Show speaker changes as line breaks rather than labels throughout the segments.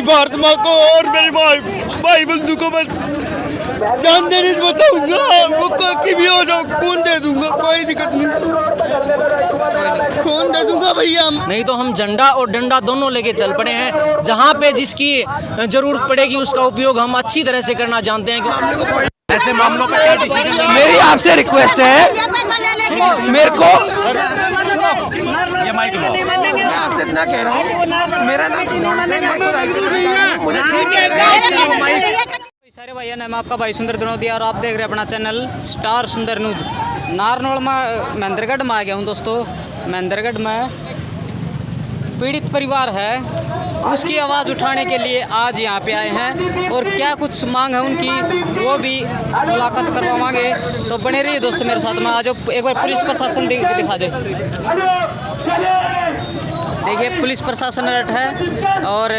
भारत माँ को और मेरी भाई बंधु को बस जान देने से बताऊंगा, वो कोई भी हो जाओ खून दे दूंगा, कोई दिक्कत नहीं, खून दे दूंगा भैया।
नहीं तो हम झंडा और डंडा दोनों लेके चल पड़े हैं। जहाँ पे जिसकी जरूरत पड़ेगी उसका उपयोग हम अच्छी तरह से करना जानते हैं।
ऐसे मामलों पर क्या डिसीजन?
मेरी आपसे रिक्वेस्ट है, मेरे को
ये माइक लो।
मैं आपसे इतना कह रहा हूँ, मेरा नाम
सारे भाइयों ने, मैं आपका भाई सुंदर दिनोदिया और आप देख रहे हैं अपना चैनल स्टार सुंदर न्यूज। नारनौल में महेंद्रगढ़ में आ गया हूँ दोस्तों। महेंद्रगढ़ में पीड़ित परिवार है, उसकी आवाज़ उठाने के लिए आज यहाँ पे आए हैं और क्या कुछ मांग है उनकी वो भी मुलाकात करवाएंगे। तो बने रहिए दोस्तों मेरे साथ में। आज एक बार पुलिस प्रशासन दिखा दे। देखिए पुलिस प्रशासन अलर्ट है और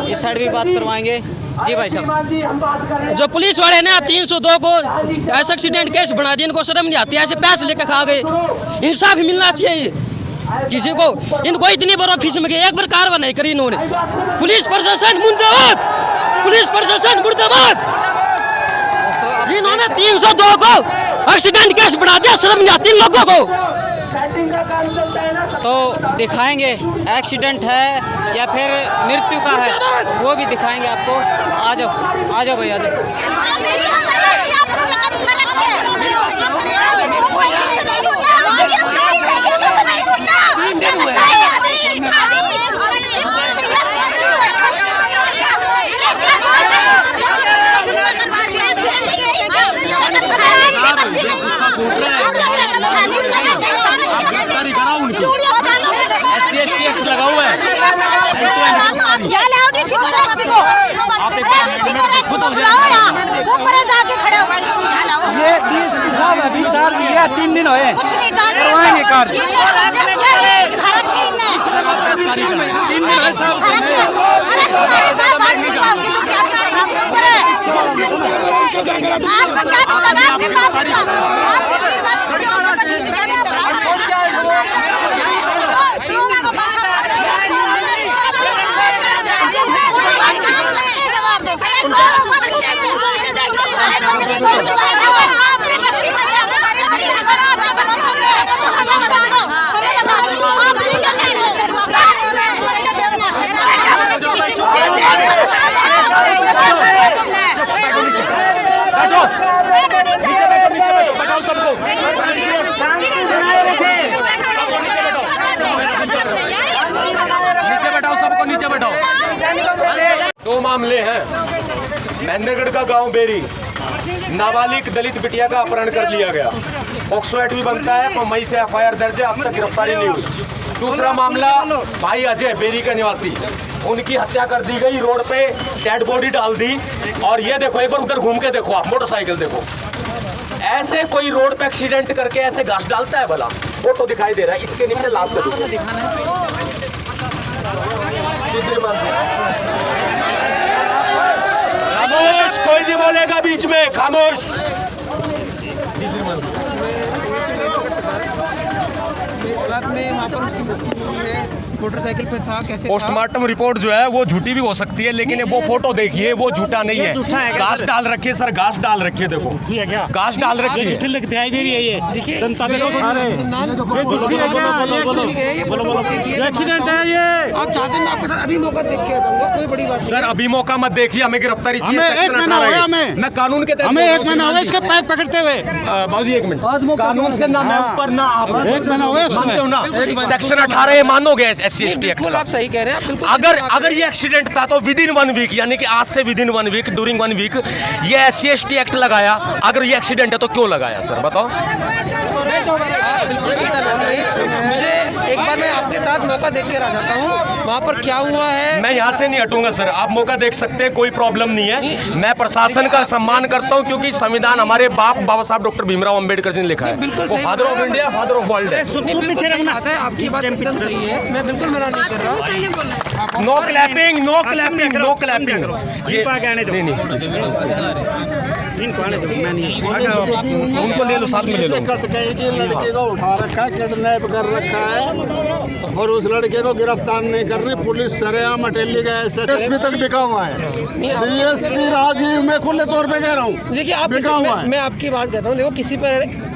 इस साइड भी बात करवाएंगे। जी भाई साहब,
जो पुलिस वाले ने 302 को ऐसा एक्सीडेंट केस बना दिया, इनको शर्म नहीं आती, ऐसे पैसे लेकर खा गए। इंसाफ मिलना चाहिए किसी को। इनको इतनी बार ऑफिस में गए, एक बार कार्रवाई नहीं करी इन्होंने। पुलिस प्रशासन मुर्दाबाद, पुलिस प्रशासन मुर्दाबाद। इन्होंने 302 को एक्सीडेंट केस बना दिया, शर्म नहीं आती इन लोगों को।
तो दिखाएंगे एक्सीडेंट है या फिर मृत्यु का है, वो भी दिखाएंगे आपको। आ जाओ भाई, आ जाओ।
लगा हुआ है।
ये साहब अभी 4 दिन या 3 दिन हुए करवाएंगे कार।
नीचे बैठाओ। दो मामले हैं। महेंद्रगढ़ का गांव बेरी, नाबालिग दलित बिटिया का अपहरण कर लिया गया। पॉक्सो एक्ट भी बनता है, तो मई से एफआईआर दर्ज है, अब तक गिरफ्तारी नहीं हुई। दूसरा मामला भाई अजय बेरी का निवासी, उनकी हत्या कर दी गई, रोड पे डेड बॉडी डाल दी। और ये देखो, एक बार उधर घूम के देखो, आप मोटरसाइकिल देखो। ऐसे कोई रोड पे एक्सीडेंट करके ऐसे घास डालता है भला? फोटो दिखाई दे रहा है, इसके नीचे लाल कर खामोश, कोई नहीं बोलेगा बीच में, खामोश।
रात में वहाँ पर उसकी मृत्यु हुई है, मोटरसाइकिल पे था, कैसे?
पोस्टमार्टम रिपोर्ट जो है वो झूठी भी हो सकती है, लेकिन वो फोटो देखिए, वो झूठा नहीं है। घास डाल रखी है सर, घास डाल रखी है, देखो घास डाल रखी है।
दिखाई दे रही है ये,
देखिए
जनता देखो सारे, एक्सीडेंट है ये।
आप चाहते हैं मैं आपके साथ अभी मौका देख के आ जाऊंगा, कोई बड़ी बात नहीं।
सर अभी मौका मत देखिए, हमें गिरफ्तारी चाहिए।
हमें 1 महीना हो गया,
मैं कानून के तहत,
हमें 1 महीना हो गया इसके पैर पकड़ते हुए।
बाबूजी 1 मिनट, कानून से ना मैं ऊपर ना आप,
1 महीना हो गया,
मानते हो ना? सेक्शन 18 ये मानोगे SC ST एक्ट का?
आप सही कह रहे हैं, बिल्कुल।
अगर ये एक्सीडेंट था तो विदिन 1 वीक, यानी कि आज से विदिन 1 वीक, ड्यूरिंग 1 वीक ये SC ST एक्ट लगाया। अगर ये एक्सीडेंट है तो क्यों लगाया सर, बताओ?
मुझे एक बार मैं आपके साथ मौका देख कर आ जाता हूँ, वहाँ पर क्या हुआ है।
मैं यहाँ से नहीं हटूंगा सर, आप मौका देख सकते हैं, कोई प्रॉब्लम नहीं है। मैं प्रशासन का सम्मान करता हूँ, क्योंकि संविधान हमारे बाबा साहब डॉक्टर भीमराव अंबेडकर जी ने लिखा है, वो father of India, father of world है।
आपकी बात एकदम सही है, मैं बिल्कुल मना नहीं कर रहा।
No clapping, no clapping, no clapping. ये नहीं,
उनको ले लो, साथ में ले लो। लड़के को उठा रखा है, किडनैप कर रखा है।
आपका।
और उस लड़के को गिरफ्तार नहीं कर रही पुलिस, सरेआम अटेली गया, एसपी तक बिका हुआ है। डीएसपी राजीव, मैं खुले तौर पे कह रहा हूँ,
देखिए आप
बिका हुआ है।
मैं आपकी बात कहता हूँ, देखो किसी पर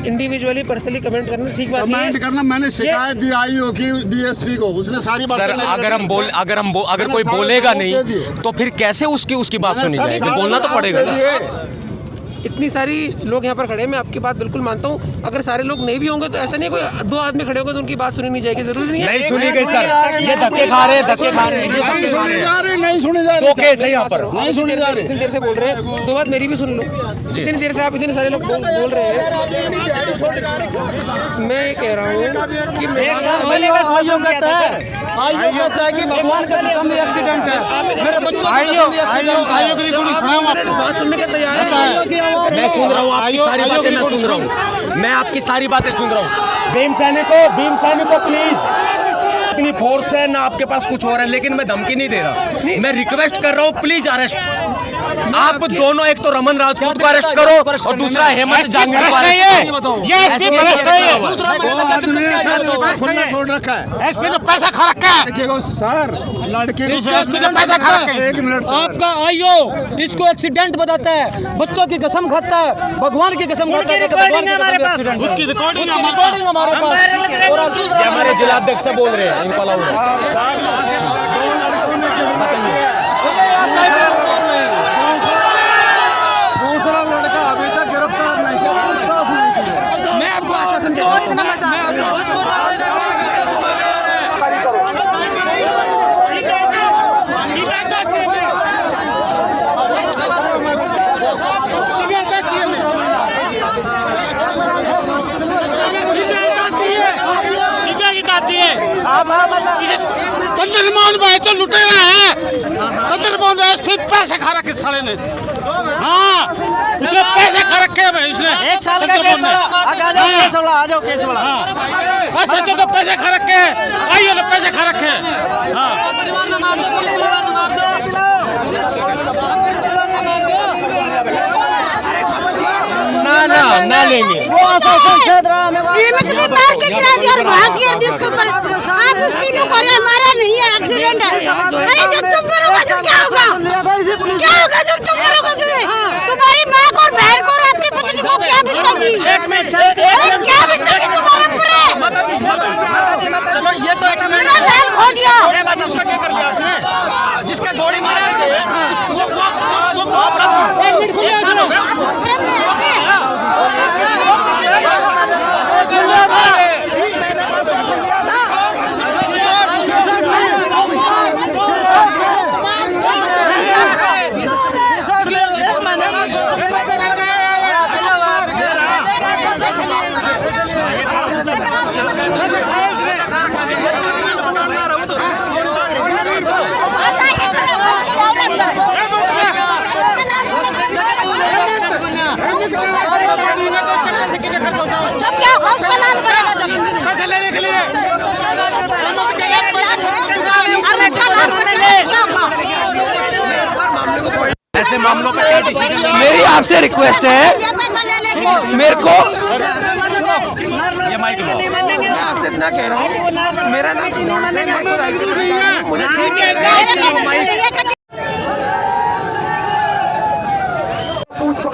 इंडिविजुअली पर्सनली कमेंट करना ठीक बात नहीं
कमेंट
है।
करना, मैंने शिकायत दी आईओ की डीएसपी को, उसने सारी बातें
सर अगर कोई बोलेगा नहीं तो फिर कैसे उसकी बात सुनी जाएगी? बोलना तो पड़ेगा ना।
इतनी सारी लोग यहाँ पर खड़े हैं, मैं आपकी बात बिल्कुल मानता हूँ। अगर सारे लोग नहीं भी होंगे तो ऐसा नहीं कोई 2 आदमी खड़े होंगे तो उनकी बात सुनी नहीं जाएगी, जरूरी नहीं है।
नहीं सुनी गई सर, ये धक्के खा रहे हैं,
नहीं सुनी जा रही,
तो कैसे यहाँ पर
नहीं सुनी जा रही।
इतनी देर से बोल रहे हैं, 2 बात मेरी भी सुन लो। इतनी देर से आप इतने सारे लोग बोल रहे हैं, मैं ये कह रहा हूँ कि
आइयो कहता है कि भगवान का कसम ये एक्सीडेंट है, मेरे बच्चों का कसम ये एक्सीडेंट है।
बात सुनने के तैयार है।
मैं सुन रहा हूँ आपकी सारी बातें, मैं सुन रहा हूँ, मैं आपकी सारी बातें सुन रहा हूँ। भीम सैनिक को प्लीज, इतनी फोर्स है ना आपके पास कुछ और है, लेकिन मैं धमकी नहीं दे रहा, मैं रिक्वेस्ट कर रहा हूँ प्लीज अरेस्ट। आप दोनों, एक तो रमन राजपूत को अरेस्ट करो और दूसरा हेमंत जांगीर को अरेस्ट करो।
खुला छोड़ रखा है,
एसपी ने पैसा खा रखा है।
देखिए सर, लड़के को
पैसा खा रखा है।
1 मिनट सर।
आपका आइयो इसको एक्सीडेंट बताता है, बच्चों की कसम खाता है, भगवान की कसम खाता है, भगवान की कसम एक्सीडेंट है। उसकी रिकॉर्डिंग हमारे पास, और
ये हमारे जिलाध्यक्ष से बोल रहे हैं, इनको अलाउ है।
दूसरा लड़का अभी तक गिरफ्तार नहीं किया, पूछताछ नहीं की है।
मैं आपको आश्वासन देता हूँ।
चंद्रमोहन भाई तो लुटेरा है, चंद्रमोहन भाई पैसे खा रखे साले ने। हाँ, उसने पैसे खा रखे हैं भाई, उसने
1 साल का केस बड़ा, आ जाओ केस बड़ा।
हाँ, सच्चे तो पैसे खा रखे हैं, आइए तो पैसे खा रखे हैं। हाँ,
ना लेंगे।
हमारा नहीं है, एक्सीडेंट है। अरे जब तुम करोगे तो क्या होगा? क्या होगा जब तुम करोगे तो? तुम्हारी माँ को, बहन को, आपकी पत्नी को क्या बीतेगी? क्या बीतेगी तुम्हारे पूरे?
चलो ये तो
मेरा लाल खो दिया।
उसका क्या कर लिया आपने? जिसका गोली मारे गए
जब क्या उसका लाल करेगा जब लेने के लिए
ऐसे मामलों पे क्या डिसीजन?
मेरी आपसे रिक्वेस्ट है, मेरे को
ये माइक लो।
मैं आपसे इतना कह रहा हूँ, मेरा नाम मुझे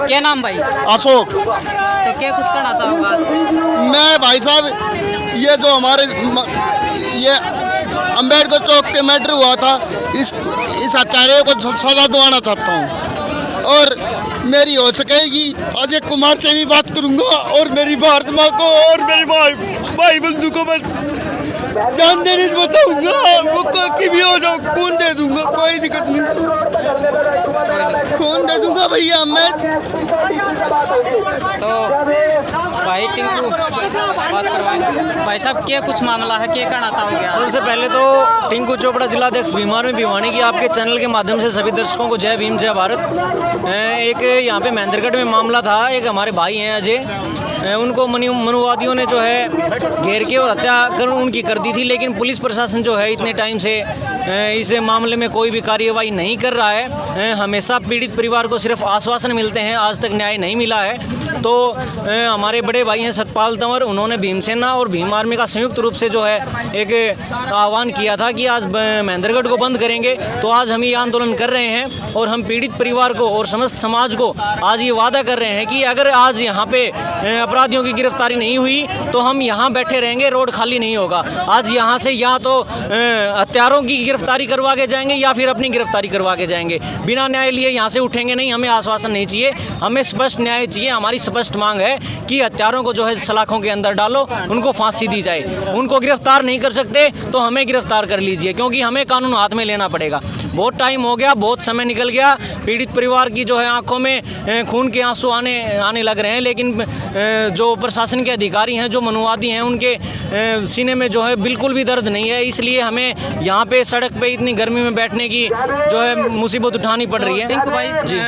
क्या नाम भाई?
अशोक।
तो क्या कुछ कहना चाहोगा?
मैं भाई साहब, ये जो हमारे ये अंबेडकर चौक के मैटर हुआ था, इस आचार्य को सजा दिलाना चाहता हूँ, और मेरी हो सकेगी अजय कुमार से भी बात करूँगा, और मेरी भारत माँ को और मेरी भाई बंधु को मैं जान देने से बताऊँगा। वो कोई भी हो जाओ, खून दे दूँगा, कोई दिक्कत नहीं, खून दे दूँगा भैया मैं।
तो भाई टिंकू बात करवाएं। भाई साहब क्या कुछ मामला है, क्या कहना चाहोगे?
सबसे पहले तो टिंकू चोपड़ा जिलाध्यक्ष भीमार में भिवानी की आपके चैनल के माध्यम से सभी दर्शकों को जय भीम जय भारत। एक यहाँ पे महेंद्रगढ़ में मामला था, एक हमारे भाई हैं अजय, उनको मनुवादियों ने जो है घेर के और हत्या कर उनकी कर दी थी, लेकिन पुलिस प्रशासन जो है इतने टाइम से इस मामले में कोई भी कार्यवाही नहीं कर रहा है। हमेशा पीड़ित परिवार को सिर्फ आश्वासन मिलते हैं, आज तक न्याय नहीं मिला है। तो हमारे बड़े भाई हैं सतपाल तंवर, उन्होंने भीमसेना और भीम आर्मी का संयुक्त रूप से जो है एक आह्वान किया था कि आज महेंद्रगढ़ को बंद करेंगे। तो आज हम ये आंदोलन कर रहे हैं और हम पीड़ित परिवार को और समस्त समाज को आज ये वादा कर रहे हैं कि अगर आज यहाँ पे अपराधियों की गिरफ्तारी नहीं हुई तो हम यहाँ बैठे रहेंगे, रोड खाली नहीं होगा। आज यहाँ से या तो हत्यारों की गिरफ्तारी करवा के जाएंगे या फिर अपनी गिरफ्तारी करवा के जाएंगे। बिना न्याय लिए यहाँ से उठेंगे नहीं। हमें आश्वासन नहीं चाहिए, हमें स्पष्ट न्याय चाहिए। हमारी स्पष्ट मांग है कि हत्यारों को जो है सलाखों के अंदर डालो, उनको फांसी दी जाए। उनको गिरफ्तार नहीं कर सकते तो हमें गिरफ्तार कर लीजिए, क्योंकि हमें कानून हाथ में लेना पड़ेगा। बहुत टाइम हो गया, बहुत समय निकल गया। पीड़ित परिवार की जो है आंखों में खून के आंसू आने लग रहे हैं, लेकिन जो प्रशासन के अधिकारी हैं, जो मनुवादी हैं, उनके सीने में जो है बिल्कुल भी दर्द नहीं है। इसलिए हमें यहाँ पे सड़क पे इतनी गर्मी में बैठने की जो है मुसीबत उठानी पड़ रही है।
टिंकू भाई जी,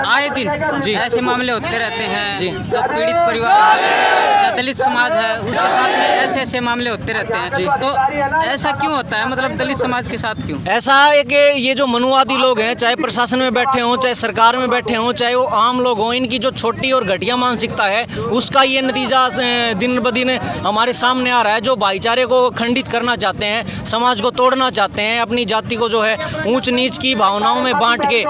आए दिन जी ऐसे मामले होते रहते हैं जी। तो पीड़ित परिवार है या दलित समाज है, उसके साथ में ऐसे मामले होते रहते हैं जी। तो ऐसा क्यों होता है, मतलब दलित समाज के साथ क्यों
ऐसा है कि ये जो मनुवादी लोग हैं, चाहे प्रशासन में बैठे हों, चाहे सरकार में बैठे हों, चाहे वो आम लोग हों, इनकी जो छोटी और घटिया मानसिकता है उसका ये नतीजा दिन ब दिन हमारे सामने आ रहा है। जो भाईचारे को खंडित करना चाहते हैं, समाज को तोड़ना चाहते हैं, अपनी जाति को जो है ऊंच नीच की भावनाओं में बांट के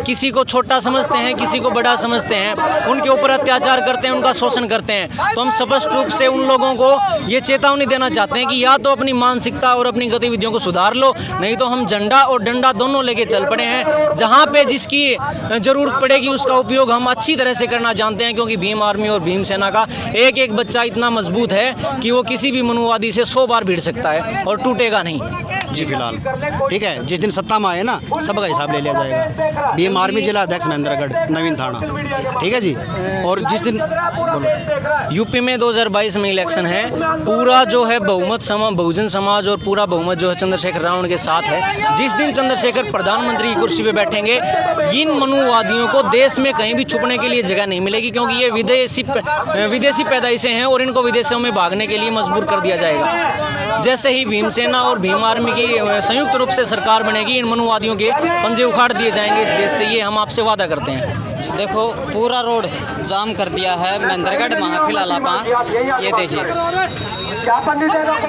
किसी को छोटा समझते हैं, किसी को बड़ा समझते हैं, उनके ऊपर अत्याचार करते हैं, उनका शोषण करते हैं। तो हम स्पष्ट रूप से उन लोगों को ये चेतावनी देना चाहते हैं कि या तो अपनी मानसिकता और अपनी गतिविधियों को सुधार लो, नहीं तो हम झंडा और डंडा दोनों लेके चल पड़े हैं। जहाँ पे जिसकी जरूरत पड़ेगी उसका उपयोग हम अच्छी तरह से करना जानते हैं, क्योंकि भीम आर्मी और भीम सेना का एक एक बच्चा इतना मजबूत है कि वो किसी भी मनुवादी से 100 बार भिड़ सकता है और टूटेगा नहीं
जी। फिलहाल ठीक है, जिस दिन सत्ता में आए ना सबका हिसाब ले लिया जाएगा। भीम आर्मी जिला अध्यक्ष महेंद्रगढ़ नवीन थाना, ठीक है जी। और जिस दिन
यूपी में 2022 में इलेक्शन है, पूरा जो है बहुमत बहुजन समाज और पूरा बहुमत जो है चंद्रशेखर रावण के साथ है। जिस दिन चंद्रशेखर प्रधानमंत्री की कुर्सी पे बैठेंगे, इन मनुवादियों को देश में कहीं भी छुपने के लिए जगह नहीं मिलेगी, क्योंकि ये विदेशी पैदाइशें हैं और इनको विदेशों में भागने के लिए मजबूर कर दिया जाएगा। जैसे ही भीमसेना और भीम आर्मी की संयुक्त रूप से सरकार बनेगी, इन मनुवादियों के पंजे उखाड़ दिए जाएंगे इस देश से, ये हम आपसे वादा करते हैं।
देखो पूरा रोड जाम कर दिया है महेंद्रगढ़ महफिल अलापा, ये देखिए।